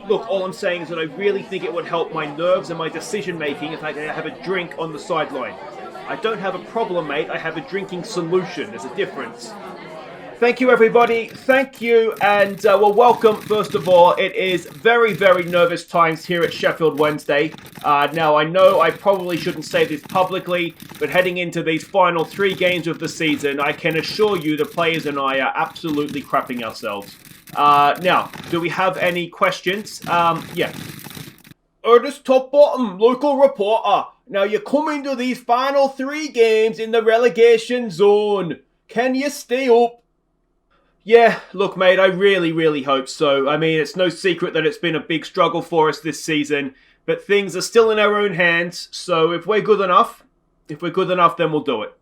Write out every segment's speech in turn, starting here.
Look, all I'm saying is that I really think it would help my nerves and my decision making if I could have a drink on the sideline. I don't have a problem, mate. I have a drinking solution. There's a difference. Thank you, everybody. Thank you, and welcome, first of all. It is very, very nervous times here at Sheffield Wednesday. Now, I know I probably shouldn't say this publicly, but heading into these final 3 games of the season, I can assure you the players and I are absolutely crapping ourselves. Now, do we have any questions? Yeah. Ernest Top Bottom, local reporter. Now, you're coming to these final 3 games in the relegation zone. Can you stay up? Yeah, look, mate, I really, really hope so. I mean, it's no secret that it's been a big struggle for us this season, but things are still in our own hands, so if we're good enough, then we'll do it.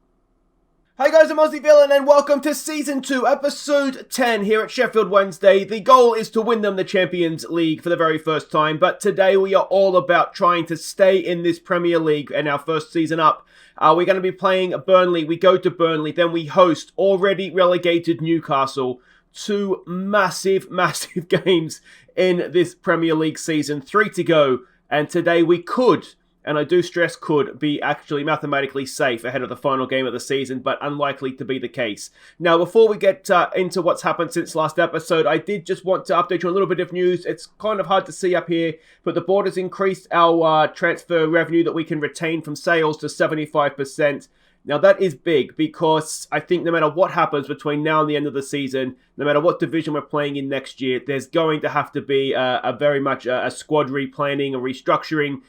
Hi guys, I'm Aussie Villain and welcome to Season 2, Episode 10 here at Sheffield Wednesday. The goal is to win them the Champions League for the very first time, but today we are all about trying to stay in this Premier League in our first season up. We're going to be playing Burnley. We go to Burnley, then we host already relegated Newcastle. 2 massive, massive games in this Premier League season. 3 to go, and today we could, and I do stress could, be actually mathematically safe ahead of the final game of the season, but unlikely to be the case. Now, before we get into what's happened since last episode, I did just want to update you on a little bit of news. It's kind of hard to see up here, but the board has increased our transfer revenue that we can retain from sales to 75%. Now, that is big because I think no matter what happens between now and the end of the season, no matter what division we're playing in next year, there's going to have to be a very much a squad replanning, a restructuring.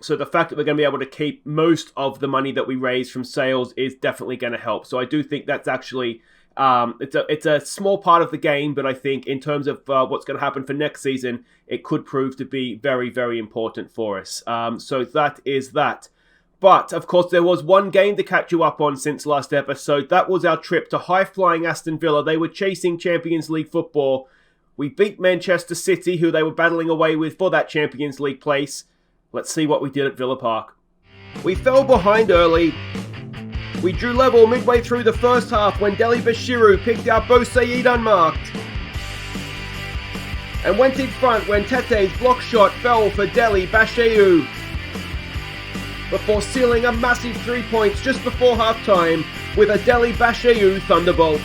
So the fact that we're going to be able to keep most of the money that we raise from sales is definitely going to help. So I do think that's actually, it's a small part of the game, but I think in terms of what's going to happen for next season, it could prove to be very, very important for us. So that is that. But, of course, there was one game to catch you up on since last episode. That was our trip to high-flying Aston Villa. They were chasing Champions League football. We beat Manchester City, who they were battling away with for that Champions League place. Let's see what we did at Villa Park. We fell behind early. We drew level midway through the first half when Deli Bashiru picked out Bo Said unmarked. And went in front when Tete's block shot fell for Deli Bashiru, before sealing a massive 3 points just before half-time with a Deli Bashiru thunderbolt.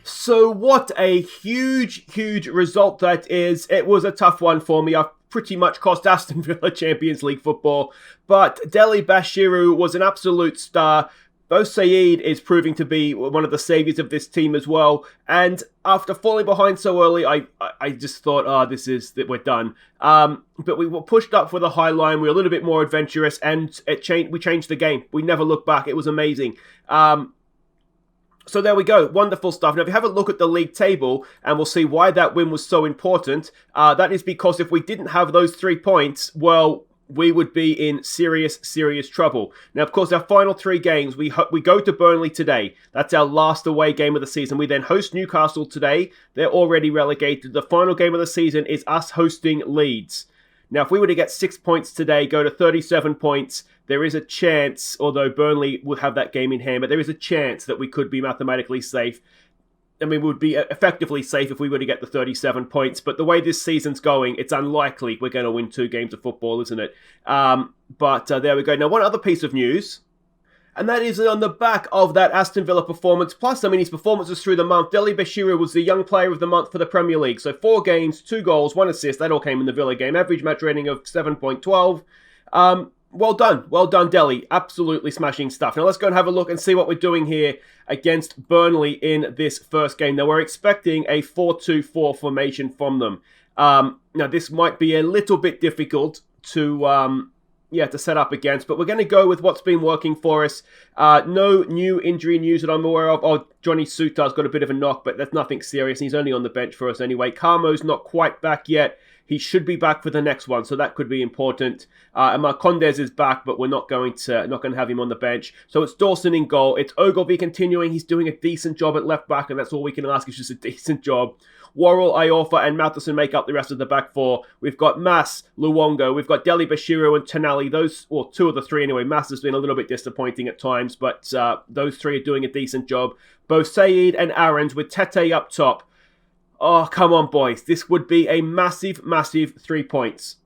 So what a huge, huge result that is. It was a tough one for me. I've pretty much cost Aston Villa Champions League football, but Deli Bashiru was an absolute star. Bo Said is proving to be one of the saviours of this team as well. And after falling behind so early, I just thought, we're done. But we were pushed up for the high line. We were a little bit more adventurous, and we changed the game. We never looked back. It was amazing. So there we go. Wonderful stuff. Now, if you have a look at the league table, and we'll see why that win was so important, that is because if we didn't have those 3 points, well, we would be in serious, serious trouble. Now, of course, our final 3 games, we go to Burnley today. That's our last away game of the season. We then host Newcastle today. They're already relegated. The final game of the season is us hosting Leeds. Now, if we were to get 6 points today, go to 37 points, there is a chance, although Burnley would have that game in hand, but there is a chance that we could be mathematically safe. I mean, we would be effectively safe if we were to get the 37 points, but the way this season's going, it's unlikely we're going to win 2 games of football, isn't it? But there we go. Now, one other piece of news, and that is on the back of that Aston Villa performance. Plus, I mean, his performances through the month. Deli Bashiru was the young player of the month for the Premier League. So 4 games, 2 goals, 1 assist. That all came in the Villa game. Average match rating of 7.12. Well done, Deli. Absolutely smashing stuff. Now let's go and have a look and see what we're doing here against Burnley in this first game. Now we're expecting a 4-2-4 formation from them. Now this might be a little bit difficult to set up against, but we're going to go with what's been working for us. No new injury news that I'm aware of. Oh, Johnny Sutar's got a bit of a knock, but that's nothing serious. He's only on the bench for us anyway. Carmo's not quite back yet. He should be back for the next one, so that could be important. And Marcondes is back, but we're not going to have him on the bench. So it's Dawson in goal. It's Ogilvie continuing. He's doing a decent job at left back, and that's all we can ask. Is just a decent job. Worrell, Iorfa, and Matheson make up the rest of the back 4. We've got Mas, Luongo, we've got Deli Bashiru and Tonali. Those, or 2 of the 3 anyway. Mas has been a little bit disappointing at times, but those 3 are doing a decent job. Bo Said and Aarons with Tete up top. Oh, come on, boys. This would be a massive, massive 3 points.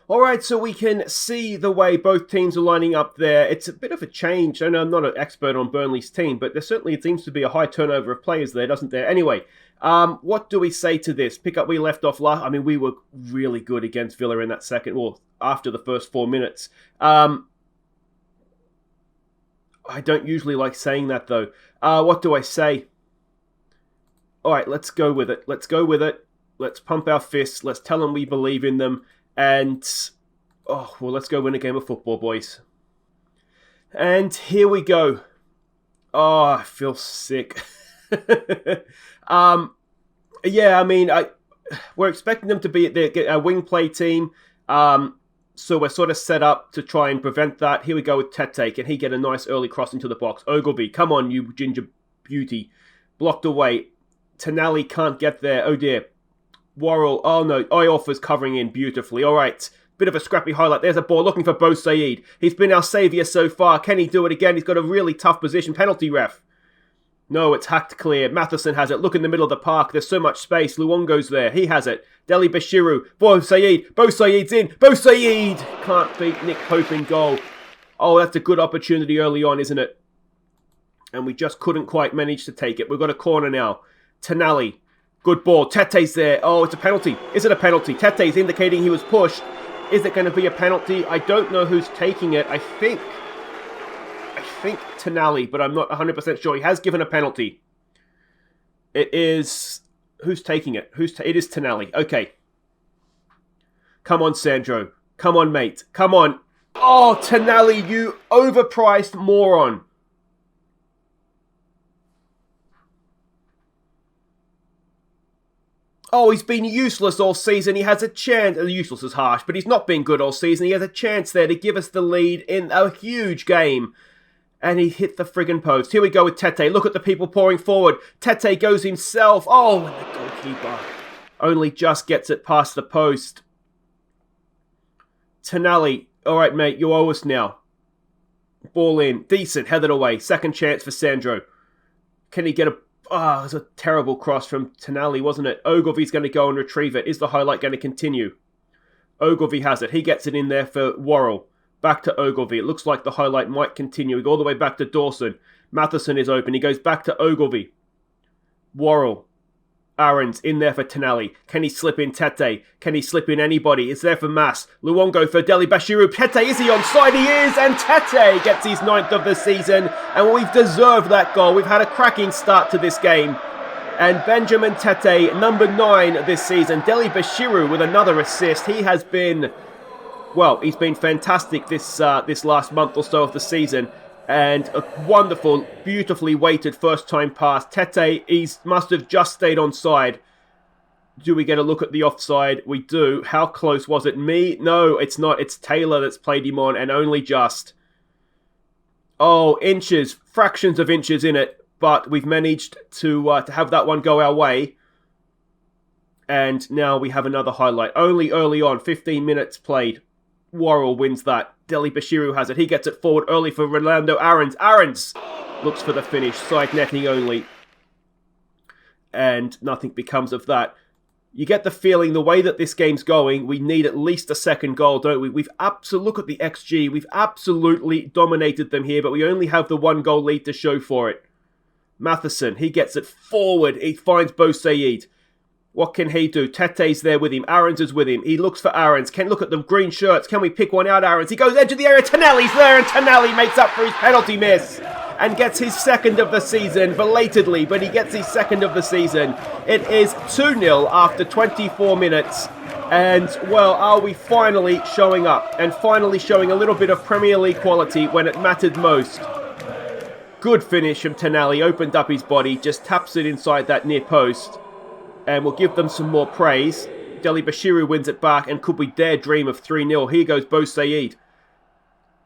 All right, so we can see the way both teams are lining up there. It's a bit of a change. I know I'm not an expert on Burnley's team, but there certainly seems to be a high turnover of players there, doesn't there? Anyway, what do we say to this? Pick up where we left off last. I mean, we were really good against Villa in that second, or after the first 4 minutes. I don't usually like saying that, though. What do I say? All right, let's go with it. Let's go with it. Let's pump our fists. Let's tell them we believe in them. And, let's go win a game of football, boys. And here we go. Oh, I feel sick. We're expecting them to be a wing play team. So we're sort of set up to try and prevent that. Here we go with Tete. Can he get a nice early cross into the box? Ogilvy, come on, you ginger beauty. Blocked away. Tonali can't get there. Oh, dear. Worrell, oh no, Ioff covering in beautifully. All right, bit of a scrappy highlight. There's a ball looking for Bo Said. He's been our saviour so far. Can he do it again? He's got a really tough position. Penalty ref. No, it's hacked clear. Matheson has it. Look in the middle of the park. There's so much space. Luongo's there. He has it. Deli Bashiru. Bo Said. Bo Said's in. Bo Said! Can't beat Nick Pope in goal. Oh, that's a good opportunity early on, isn't it? And we just couldn't quite manage to take it. We've got a corner now. Tonali. Good ball. Tete's there. Oh, it's a penalty. Is it a penalty? Tete's indicating he was pushed. Is it going to be a penalty? I don't know who's taking it. I think Tonali, but I'm not 100% sure. He has given a penalty. It is... Who's taking it? It is Tonali. Okay. Come on, Sandro. Come on, mate. Come on. Oh, Tonali, you overpriced moron. Oh, he's been useless all season. He has a chance. Useless is harsh, but he's not been good all season. He has a chance there to give us the lead in a huge game. And he hit the friggin' post. Here we go with Tete. Look at the people pouring forward. Tete goes himself. Oh, and the goalkeeper only just gets it past the post. Tonali. All right, mate, you owe us now. Ball in. Decent. Headed away. Second chance for Sandro. Can he get a... Oh, it was a terrible cross from Tonali, wasn't it? Ogilvy's going to go and retrieve it. Is the highlight going to continue? Ogilvy has it. He gets it in there for Worrell. Back to Ogilvy. It looks like the highlight might continue. We go all the way back to Dawson. Matheson is open. He goes back to Ogilvy. Worrell. Aarons in there for Tonali. Can he slip in Tete? Can he slip in anybody? It's there for Mas. Luongo for Deli Bashiru. Tete, is he onside? He is! And Tete gets his 9th of the season. And we've deserved that goal. We've had a cracking start to this game. And Benjamin Tete, number 9 this season. Deli Bashiru with another assist. He has been... Well, he's been fantastic this last month or so of the season. And a wonderful, beautifully weighted first-time pass. Tete, he must have just stayed onside. Do we get a look at the offside? We do. How close was it? Me? No, it's not. It's Taylor that's played him on, and only just. Oh, inches. Fractions of inches in it. But we've managed to have that one go our way. And now we have another highlight. Only early on, 15 minutes played. Worrell wins that. Deli Bashiru has it. He gets it forward early for Rolando Aarons. Aarons looks for the finish. Side netting only. And nothing becomes of that. You get the feeling, the way that this game's going, we need at least a second goal, don't we? Look at the XG. We've absolutely dominated them here, but we only have the 1 goal lead to show for it. Matheson, he gets it forward. He finds Bo Said. What can he do? Tete's there with him. Aarons is with him. He looks for Aarons. Look at the green shirts. Can we pick one out, Aarons? He goes edge of the area. Tonali's there, and Tonali makes up for his penalty miss and gets his 2nd of the season, belatedly, but he gets his 2nd of the season. It is 2-0 after 24 minutes. And, well, are we finally showing up and finally showing a little bit of Premier League quality when it mattered most? Good finish from Tonali. Opened up his body, just taps it inside that near post. And we'll give them some more praise. Deli Bashiru wins it back. And could we dare dream of 3-0? Here goes Bo Said.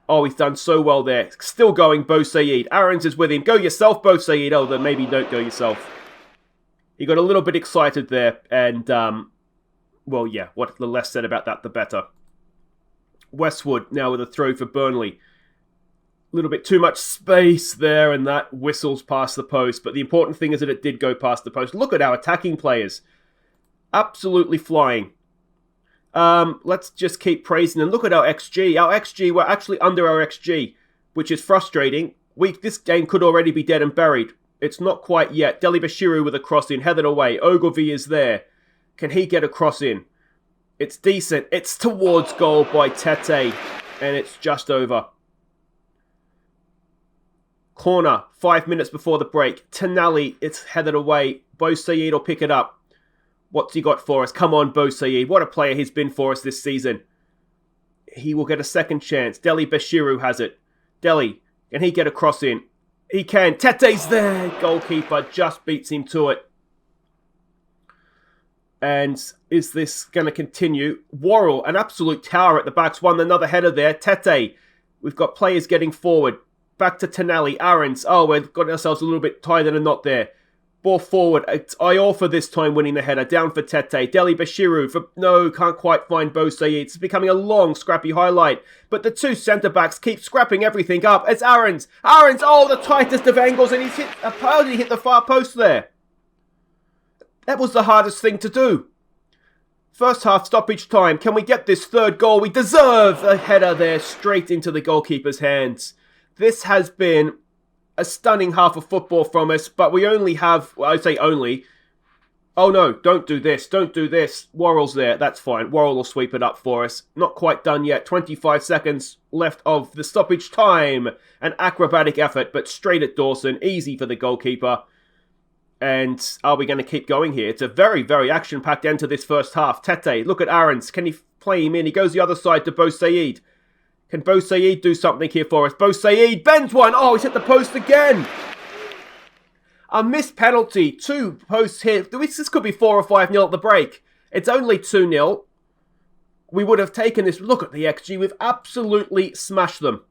Oh, he's done so well there. Still going, Bo Said. Aarons is with him. Go yourself, Bo Said. Oh, then maybe don't go yourself. He got a little bit excited there. And, well, yeah, what the less said about that, the better. Westwood now with a throw for Burnley. little bit too much space there, and that whistles past the post. But the important thing is that it did go past the post. Look at our attacking players. Absolutely flying. Let's just keep praising them. Look at our XG. Our XG, we're actually under our XG, which is frustrating. This game could already be dead and buried. It's not quite yet. Deli Bashiru with a cross in, headed away. Ogilvy is there. Can he get a cross in? It's decent. It's towards goal by Tete, and it's just over. Corner, 5 minutes before the break. Tonali, it's headed away. Bo Said will pick it up. What's he got for us? Come on, Bo Said. What a player he's been for us this season. He will get a second chance. Deli Bashiru has it. Deli, can he get a cross in? He can. Tete's there. Goalkeeper just beats him to it. And is this going to continue? Worrell, an absolute tower at the back's won another header there. Tete, we've got players getting forward. Back to Tonali. Aarons. Oh, we've got ourselves a little bit tied in a knot there. Ball forward. It's Iorfa this time winning the header. Down for Tete. Deli Bashiru. No, can't quite find Bo Said. It's becoming a long, scrappy highlight. But the two centre-backs keep scrapping everything up. It's Aarons. Aarons. Oh, the tightest of angles. And he's hit the far post there. That was the hardest thing to do. First half stoppage time. Can we get this third goal? We deserve a header there straight into the goalkeeper's hands. This has been a stunning half of football from us, but we only have, well, I say only. Oh no, don't do this, don't do this. Worrell's there, that's fine. Worrell will sweep it up for us. Not quite done yet. 25 seconds left of the stoppage time. An acrobatic effort, but straight at Dawson. Easy for the goalkeeper. And are we going to keep going here? It's a very, very action-packed end to this first half. Tete, look at Aarons. Can he play him in? He goes the other side to Bo Said. Can Bo Said do something here for us? Bo Said bends one. Oh, he's hit the post again. A missed penalty. 2 posts here. This could be 4 or 5-0 at the break. It's only 2-0. We would have taken this. Look at the XG. We've absolutely smashed them.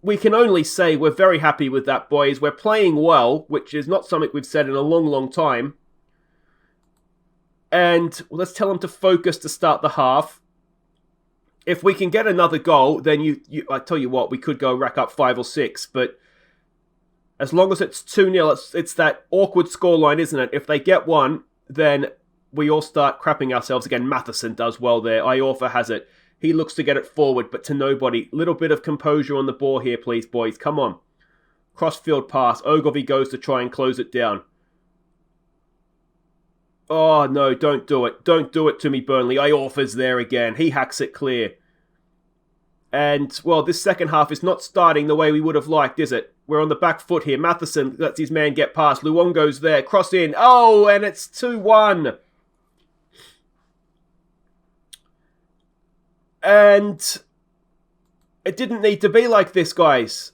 We can only say we're very happy with that, boys. We're playing well, which is not something we've said in a long, long time. And let's tell them to focus to start the half. If we can get another goal, then I tell you what, we could go rack up 5 or 6. But as long as it's 2-0, it's that awkward scoreline, isn't it? If they get one, then we all start crapping ourselves again. Matheson does well there. Iorfa has it. He looks to get it forward, but to nobody. Little bit of composure on the ball here, please, boys. Come on. Crossfield pass. Ogilvy goes to try and close it down. Oh, no, don't do it. Don't do it to me, Burnley. Iorfa's there again. He hacks it clear. And, well, this second half is not starting the way we would have liked, is it? We're on the back foot here. Matheson lets his man get past. Luongo's there. Cross in. Oh, and it's 2-1. And it didn't need to be like this, guys.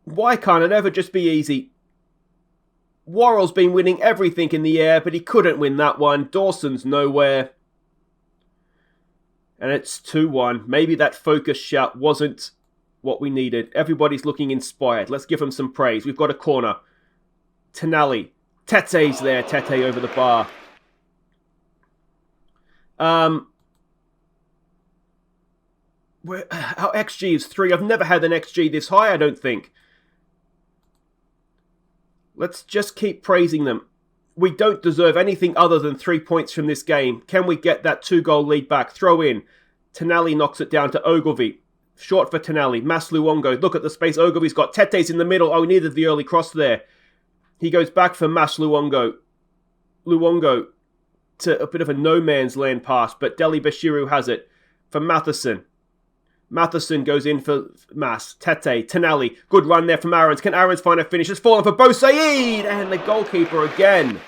Why can't it ever just be easy? Worrell's been winning everything in the air, but he couldn't win that one. Dawson's nowhere. And it's 2-1. Maybe that focus shot wasn't what we needed. Everybody's looking inspired. Let's give them some praise. We've got a corner. Tonali. Tete's there. Tete over the bar. Our XG is 3. I've never had an XG this high, I don't think. Let's just keep praising them. We don't deserve anything other than 3 points from this game. Can we get that 2-goal lead back? Throw in. Tonali knocks it down to Ogilvy. Short for Tonali. Mas Luongo. Look at the space Ogilvy's got. Tete's in the middle. Oh, he needed the early cross there. He goes back for Mas Luongo. Luongo to a bit of a no-man's land pass, but Deli Bashiru has it for Matheson. Matheson goes in for Mas. Tete. Tonali. Good run there from Aarons. Can Aarons find a finish? It's fallen for Bo Said! And the goalkeeper again.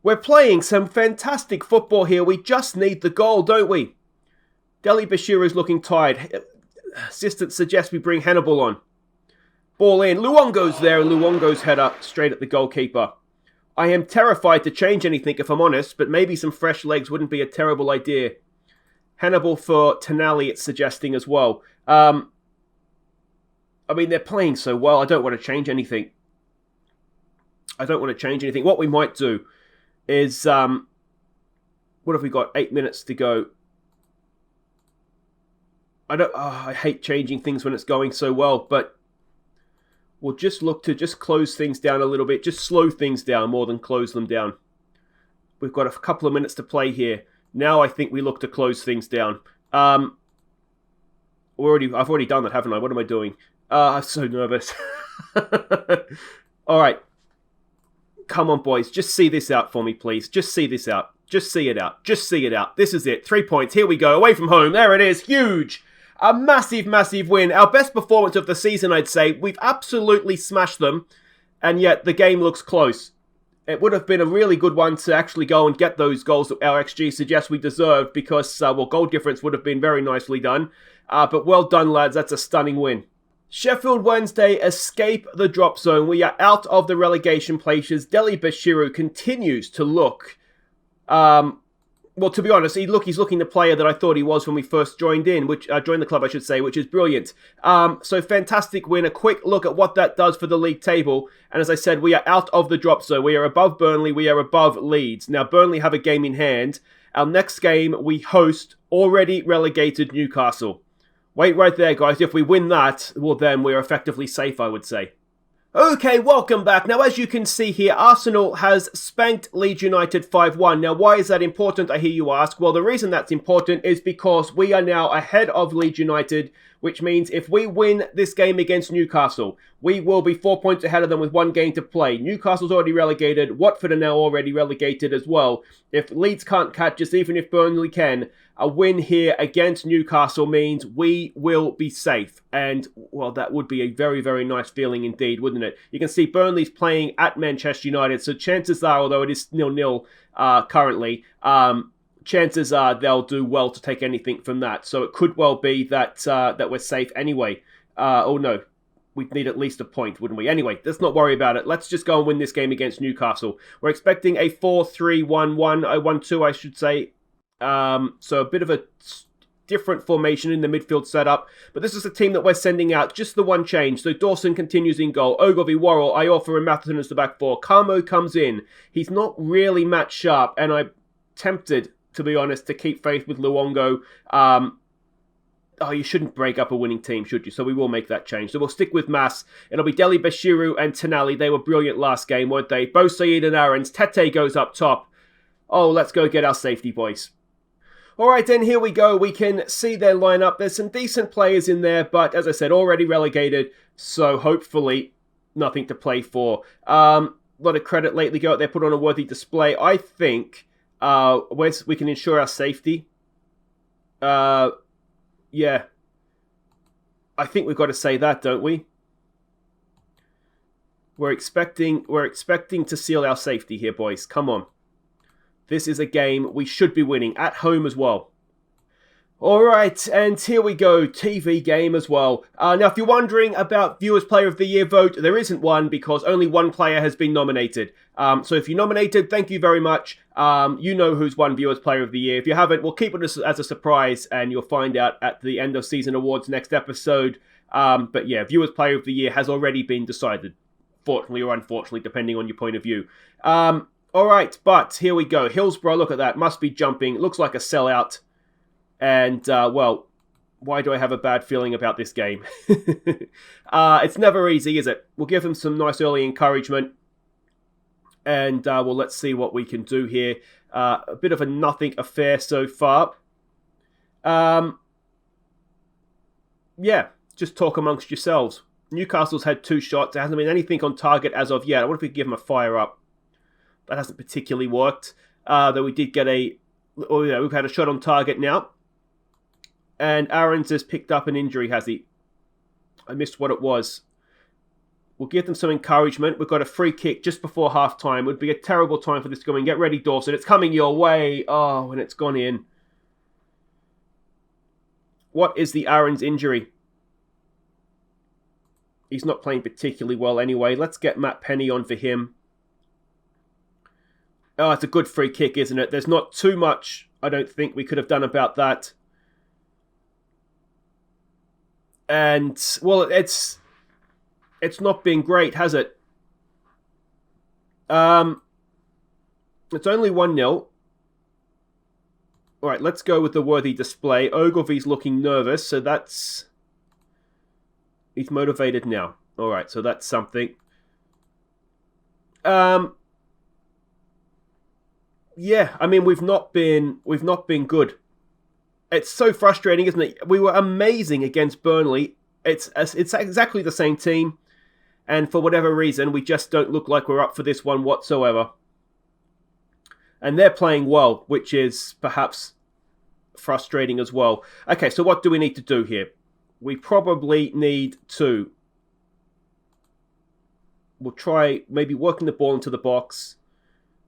We're playing some fantastic football here. We just need the goal, don't we? Deli Bashiru's looking tired. Assistant suggests we bring Hannibal on. Ball in. Luongo's there. And Luongo's header straight at the goalkeeper. I am terrified to change anything if I'm honest, but maybe some fresh legs wouldn't be a terrible idea. Hannibal for Tonali, it's suggesting as well. I mean, they're playing so well. I don't want to change anything. What we might do is... what have we got? 8 minutes to go. I hate changing things when it's going so well, but we'll just look to just close things down a little bit, just slow things down more than close them down. We've got a couple of minutes to play here. Now I think we look to close things down. I've already done that, haven't I? What am I doing? I'm so nervous. All right. Come on, boys. Just see this out for me, please. Just see this out. Just see it out. Just see it out. This is it. 3 points. Here we go. Away from home. There it is. Huge. A massive, massive win. Our best performance of the season, I'd say. We've absolutely smashed them, and yet the game looks close. It would have been a really good one to actually go and get those goals that our XG suggests we deserve because, goal difference would have been very nicely done. But well done, lads. That's a stunning win. Sheffield Wednesday escape the drop zone. We are out of the relegation places. Deli Bashiru continues to look... well, to be honest, he's looking the player that I thought he was when we first joined the club, I should say, which is brilliant. So fantastic win. A quick look at what that does for the league table. And as I said, we are out of the drop zone. We are above Burnley. We are above Leeds. Now, Burnley have a game in hand. Our next game, we host already relegated Newcastle. Wait right there, guys. If we win that, well, then we're effectively safe, I would say. Okay, welcome back. Now, as you can see here, Arsenal has spanked Leeds United 5-1. Now, why is that important, I hear you ask? Well, the reason that's important is because we are now ahead of Leeds United, which means if we win this game against Newcastle, we will be 4 points ahead of them with one game to play. Newcastle's already relegated. Watford are now already relegated as well. If Leeds can't catch us, even if Burnley can, a win here against Newcastle means we will be safe. And, well, that would be a very, very nice feeling indeed, wouldn't it? You can see Burnley's playing at Manchester United, so chances are, although it is 0-0 currently, chances are they'll do well to take anything from that. So it could well be that that we're safe anyway. Oh, no. We'd need at least a point, wouldn't we? Anyway, let's not worry about it. Let's just go and win this game against Newcastle. We're expecting a 4-3-1-1, 1-2, I should say. So a bit of a different formation in the midfield setup, but this is a team that we're sending out. Just the one change. So Dawson continues in goal. Ogilvy, Worrell, Iorfa and Matheson as the back four. Carmo comes in. He's not really match sharp, and I'm tempted, to be honest, to keep faith with Luongo. You shouldn't break up a winning team, should you? So we will make that change. So we'll stick with Mas. It'll be Deli Bashiru and Tonali. They were brilliant last game, weren't they? Bo Said and Aarons. Tete goes up top. Oh, let's go get our safety, boys. Alright then, here we go. We can see their lineup. There's some decent players in there, but as I said, already relegated, so hopefully nothing to play for. A lot of credit lately. Go out there, put on a worthy display. I think we can ensure our safety. Yeah. I think we've got to say that, don't we? We're expecting to seal our safety here, boys. Come on. This is a game we should be winning at home as well. Alright, and here we go. TV game as well. Now, if you're wondering about Viewers Player of the Year vote, there isn't one because only one player has been nominated. So if you're nominated, thank you very much. You know who's won Viewers Player of the Year. If you haven't, we'll keep it as a surprise and you'll find out at the end of season awards next episode. But yeah, Viewers Player of the Year has already been decided. Fortunately or unfortunately, depending on your point of view. Alright, but here we go. Hillsborough, look at that. Must be jumping. Looks like a sellout. And, well, why do I have a bad feeling about this game? It's never easy, is it? We'll give them some nice early encouragement. And, well, let's see what we can do here. A bit of a nothing affair so far. Yeah, just talk amongst yourselves. Newcastle's had 2 shots. There hasn't been anything on target as of yet. I wonder if we could give them a fire up. That hasn't particularly worked. Though we did get we've had a shot on target now. And Aarons has picked up an injury, has he? I missed what it was. We'll give them some encouragement. We've got a free kick just before half-time. It would be a terrible time for this to go in. Get ready, Dawson. It's coming your way. Oh, and it's gone in. What is the Aarons injury? He's not playing particularly well anyway. Let's get Matt Penny on for him. Oh, it's a good free kick, isn't it? There's not too much, I don't think, we could have done about that. And, well, it's not been great, has it? It's only 1-0. All right, let's go with the worthy display. Ogilvy's looking nervous, so that's... He's motivated now. All right, so that's something. Yeah, I mean, we've not been good. It's so frustrating, isn't it? We were amazing against Burnley. It's exactly the same team, and for whatever reason, we just don't look like we're up for this one whatsoever. And they're playing well, which is perhaps frustrating as well. Okay, so what do we need to do here? We probably need to... We'll try maybe working the ball into the box.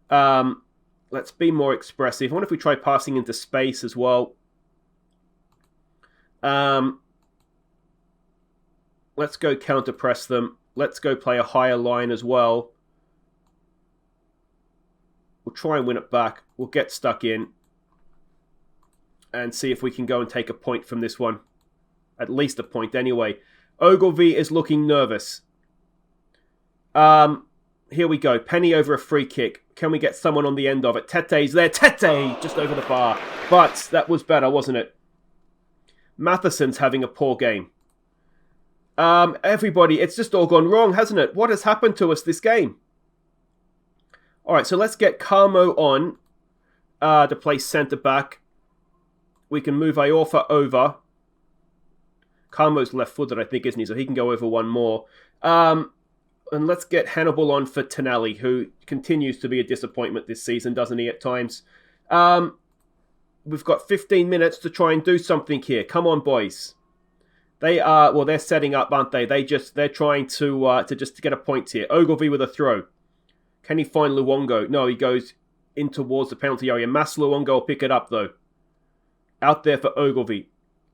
Let's be more expressive. I wonder if we try passing into space as well. Let's go counter press them. Let's go play a higher line as well. We'll try and win it back. We'll get stuck in and see if we can go and take a point from this one. At least a point anyway. Ogilvy is looking nervous. Here we go. Penny over a free kick. Can we get someone on the end of it? Tete's there. Tete! Just over the bar. But that was better, wasn't it? Matheson's having a poor game. Everybody, it's just all gone wrong, hasn't it? What has happened to us this game? Alright, so let's get Carmo on to play centre-back. We can move Iorfa over. Carmo's left-footed, I think, isn't he? So he can go over one more. And let's get Hannibal on for Tonali, who continues to be a disappointment this season, doesn't he, at times? We've got 15 minutes to try and do something here. Come on, boys. They are, well, they're setting up, aren't they? They're trying to just get a point here. Ogilvy with a throw. Can he find Luongo? No, he goes in towards the penalty area. Mas Luongo will pick it up, though. Out there for Ogilvy.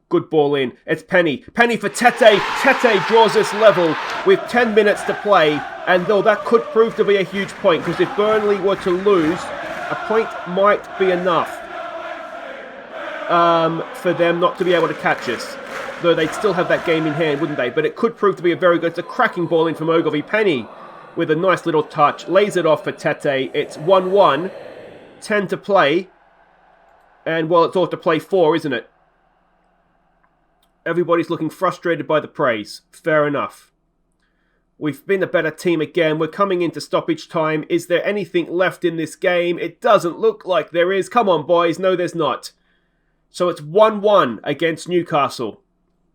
Good ball in. It's Penny. Penny for Tete. Tete draws us level with 10 minutes to play. And though that could prove to be a huge point, because if Burnley were to lose, a point might be enough for them not to be able to catch us. Though they'd still have that game in hand, wouldn't they? But it could prove to be a very good... It's a cracking ball in from Ogilvy. Penny with a nice little touch. Lays it off for Tete. It's 1-1. 10 to play. And, well, it's all to play for, isn't it? Everybody's looking frustrated by the praise. Fair enough. We've been a better team again. We're coming into stoppage time. Is there anything left in this game? It doesn't look like there is. Come on, boys. No, there's not. So it's 1-1 against Newcastle.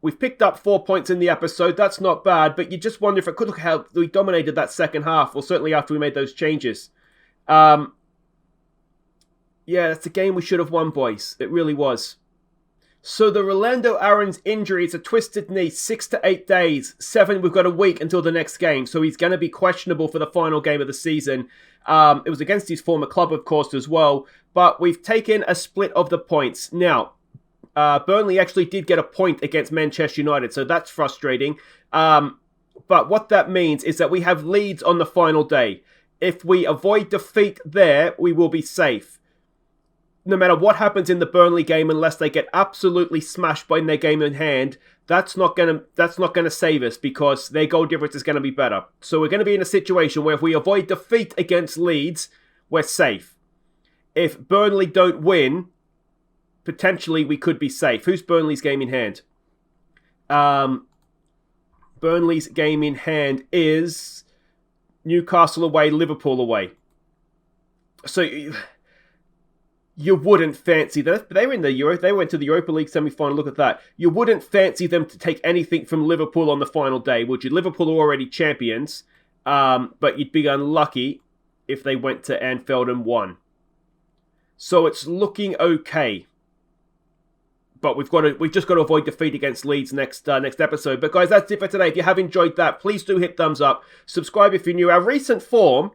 We've picked up 4 points in the episode. That's not bad, but you just wonder if it could look how we dominated that second half. Well, certainly after we made those changes. Yeah, that's a game we should have won, boys. It really was. So the Rolando Aarons injury is a twisted knee, 6 to 8 days. 7, we've got a week until the next game. So he's going to be questionable for the final game of the season. It was against his former club, of course, as well. But we've taken a split of the points. Now, Burnley actually did get a point against Manchester United, so that's frustrating. But what that means is that we have leads on the final day. If we avoid defeat there, we will be safe. No matter what happens in the Burnley game, unless they get absolutely smashed by their game in hand, that's not gonna save us because their goal difference is going to be better. So we're going to be in a situation where if we avoid defeat against Leeds, we're safe. If Burnley don't win, potentially we could be safe. Who's Burnley's game in hand? Burnley's game in hand is Newcastle away, Liverpool away. So you wouldn't fancy them. They were in the Euro. They went to the Europa League semi-final. Look at that. You wouldn't fancy them to take anything from Liverpool on the final day, would you? Liverpool are already champions, but you'd be unlucky if they went to Anfield and won. So it's looking okay. But we've just got to avoid defeat against Leeds next episode. But guys, that's it for today. If you have enjoyed that, please do hit thumbs up. Subscribe if you're new. Our recent form,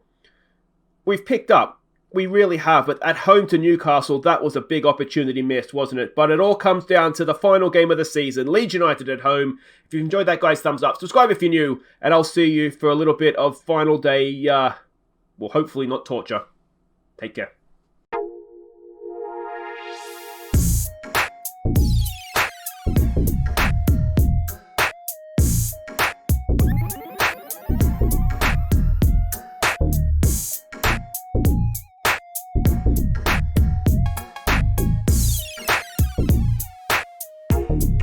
we've picked up. We really have, but at home to Newcastle, that was a big opportunity missed, wasn't it? But it all comes down to the final game of the season, Leeds United at home. If you enjoyed that, guys, thumbs up. Subscribe if you're new, and I'll see you for a little bit of final day, well, hopefully not torture. Take care.